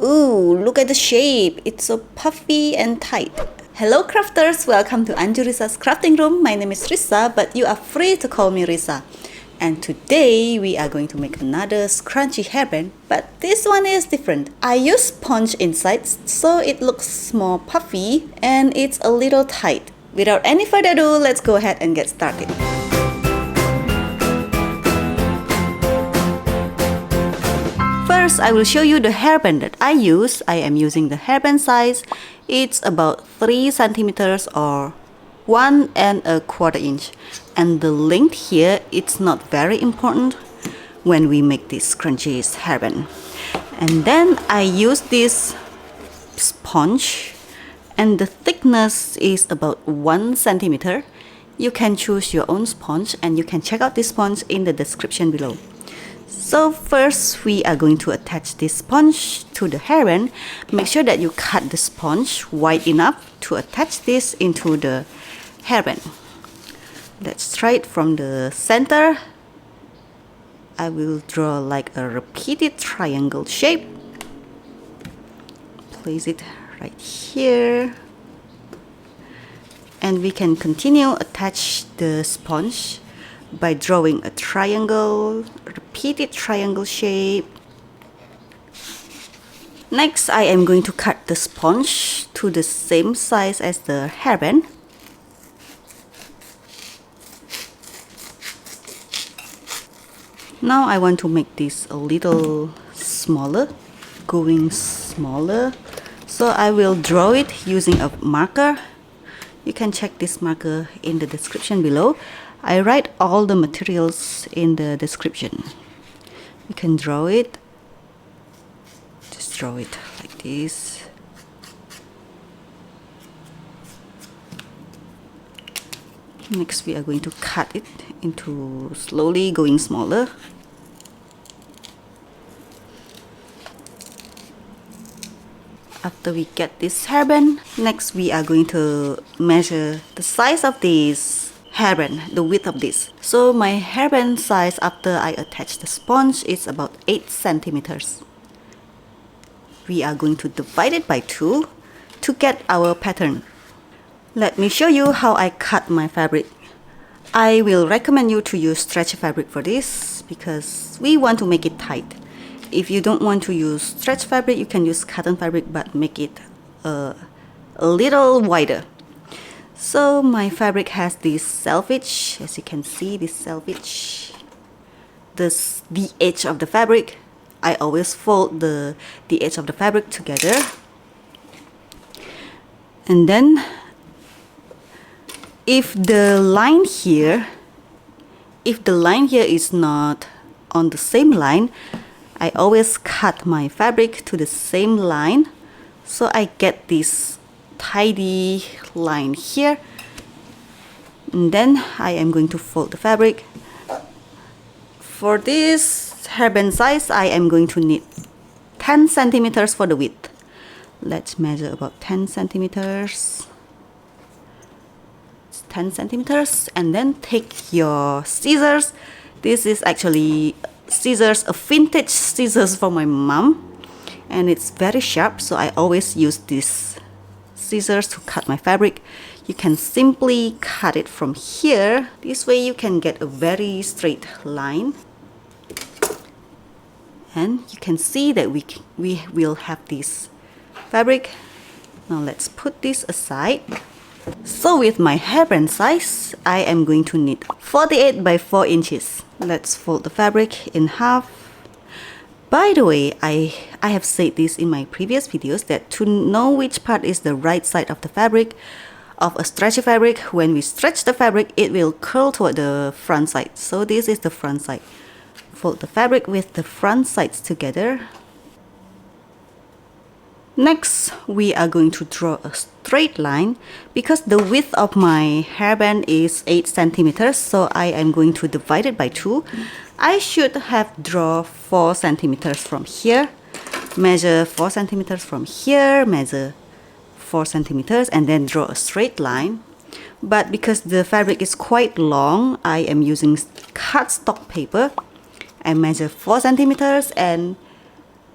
Ooh, look at the shape. It's so puffy and tight. Hello crafters, welcome to Anju Risa's crafting room. My name is Risa, but you are free to call me Risa. And today we are going to make another scrunchy hairband, but this one is different. I use sponge inside so it looks more puffy and it's a little tight. Without any further ado, let's go ahead and get started. First, I will show you the hairband that I use. I am using the hairband size. It's about 3 centimeters or 1¼ inch. And the length here, it's not very important when we make this scrunchies hairband. And then I use this sponge, and the thickness is about 1 centimeter. You can choose your own sponge, and you can check out this sponge in the description below. So first, we are going to attach this sponge to the hairband. Make sure that you cut the sponge wide enough to attach this into the hairband. Let's try it from the center. I will draw like a repeated triangle shape. Place it right here. And we can continue attach the sponge by drawing a triangle, repeated triangle shape. Next, I am going to cut the sponge to the same size as the hairband. Now I want to make this a little smaller, going smaller. So I will draw it using a marker. You can check this marker in the description below. I write all the materials in the description. You can draw it. Just draw it like this. Next, we are going to cut it into slowly going smaller. After we get this hairband, next we are going to measure the size of this hairband, the width of this. So my hairband size after I attach the sponge is about 8 centimeters. We are going to divide it by 2 to get our pattern. Let me show you how I cut my fabric. I will recommend you to use stretch fabric for this because we want to make it tight. If you don't want to use stretch fabric, you can use cotton fabric, but make it a little wider. So my fabric has this selvage, as you can see, this selvage. The edge of the fabric, I always fold the edge of the fabric together. And then, if the line here is not on the same line, I always cut my fabric to the same line, so I get this tidy line here. And then I am going to fold the fabric. For this hairband size, I am going to need 10 centimeters for the width. Let's measure about 10 centimeters. It's 10 centimeters, and then take your scissors. This is actually scissors, a vintage scissors from my mom, and it's very sharp, so I always use this scissors to cut my fabric. You can simply cut it from here. This way you can get a very straight line. And you can see that we will have this fabric. Now let's put this aside. So with my hairband size, I am going to need 48 by 4 inches. Let's fold the fabric in half. By the way, I have said this in my previous videos that to know which part is the right side of the fabric, of a stretchy fabric, when we stretch the fabric, it will curl toward the front side. So this is the front side. Fold the fabric with the front sides together. Next, we are going to draw a straight line. Because the width of my hairband is 8 centimeters, so I am going to divide it by 2. I should have drawn 4 centimeters from here, measure 4 centimeters from here, measure 4 centimeters, and then draw a straight line. But because the fabric is quite long, I am using cardstock paper. I measure 4 centimeters and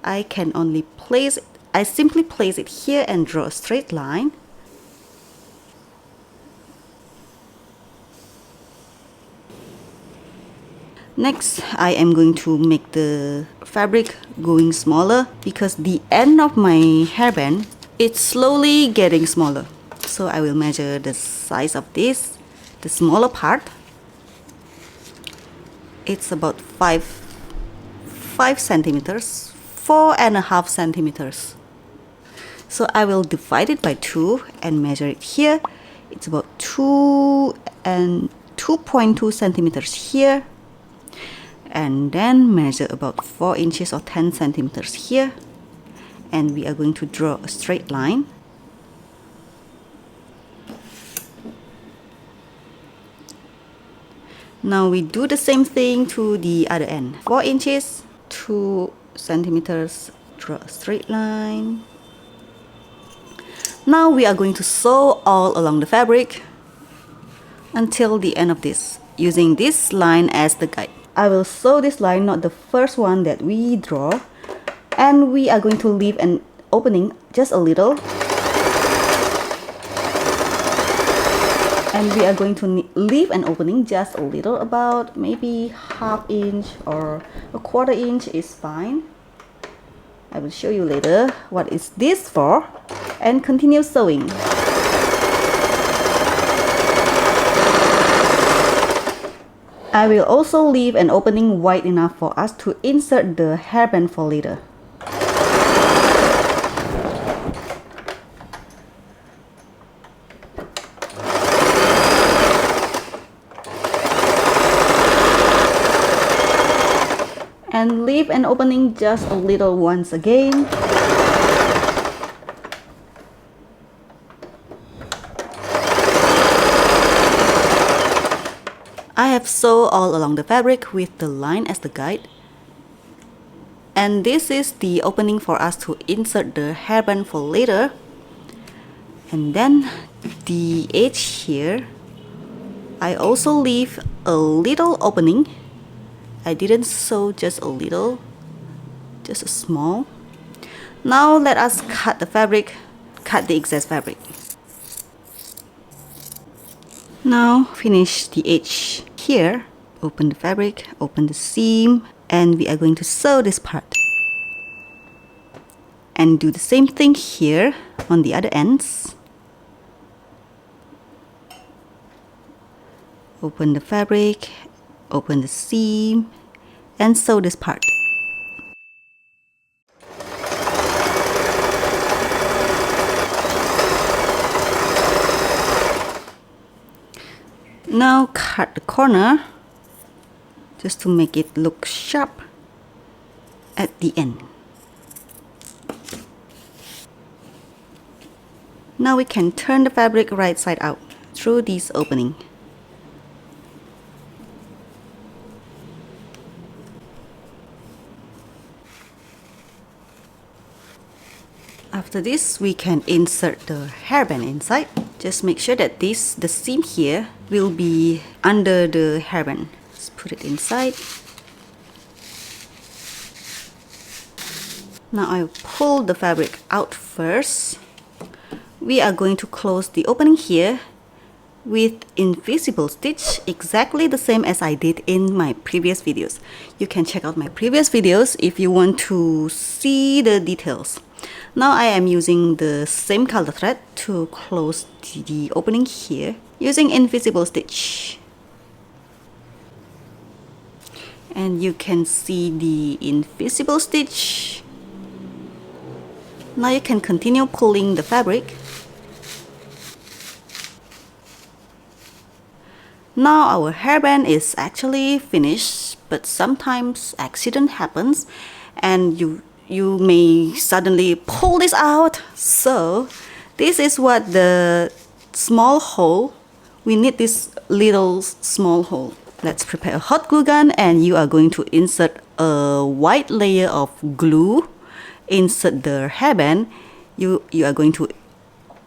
I can only place it I simply place it here and draw a straight line. Next, I am going to make the fabric going smaller because the end of my hairband, it's slowly getting smaller. So I will measure the size of this, the smaller part. It's about 5 centimeters, 4.5 centimeters. So I will divide it by 2 and measure it here. It's about 2.2 centimeters here. And then measure about 4 inches or 10 centimeters here. And we are going to draw a straight line. Now we do the same thing to the other end. 4 inches, 2 centimeters, draw a straight line. Now we are going to sew all along the fabric until the end of this, using this line as the guide. I will sew this line, not the first one that we draw, and we are going to leave an opening just a little. And we are going to leave an opening just a little, about maybe ½ inch or a ¼ inch is fine. I will show you later what is this for, and continue sewing. I will also leave an opening wide enough for us to insert the hairband for later. And leave an opening just a little once again. I have sewn all along the fabric with the line as the guide. And this is the opening for us to insert the hairband for later. And then the edge here, I also leave a little opening. I didn't sew, just a little, just a small. Now let us cut the fabric, cut the excess fabric. Now finish the edge here, open the fabric, open the seam, and we are going to sew this part. And do the same thing here on the other ends. Open the fabric, open the seam, and sew this part. Now cut the corner just to make it look sharp at the end. Now we can turn the fabric right side out through this opening. After this, we can insert the hairband inside. Just make sure that the seam here will be under the hairband. Let's put it inside. Now I'll pull the fabric out first. We are going to close the opening here with invisible stitch, exactly the same as I did in my previous videos. You can check out my previous videos if you want to see the details. Now I am using the same color thread to close the opening here using invisible stitch. And you can see the invisible stitch. Now you can continue pulling the fabric. Now our hairband is actually finished, but sometimes accident happens and you may suddenly pull this out. So this is what the small hole, we need this little small hole. Let's prepare a hot glue gun, and you are going to insert a white layer of glue. Insert the hairband. You are going to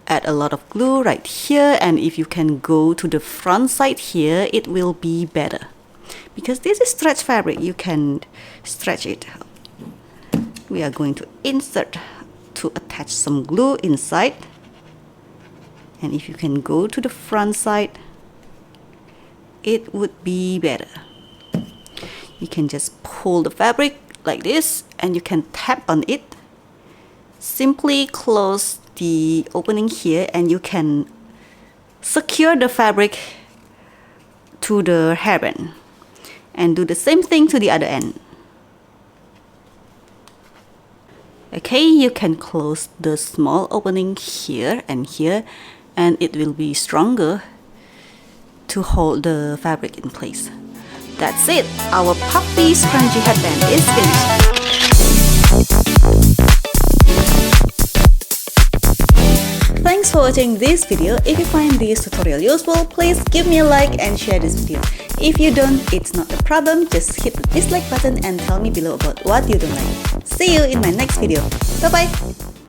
add a lot of glue right here, and if you can go to the front side here, it will be better. Because this is stretch fabric, you can stretch it. We are going to insert to attach some glue inside. And if you can go to the front side, it would be better. You can just pull the fabric like this and you can tap on it. Simply close the opening here and you can secure the fabric to the hairband. And do the same thing to the other end. Okay, you can close the small opening here, and it will be stronger to hold the fabric in place. That's it! Our puffy scrunchie headband is finished! Thanks for watching this video. If you find this tutorial useful, please give me a like and share this video. If you don't, it's not a problem, just hit the dislike button and tell me below about what you don't like. See you in my next video. Bye bye!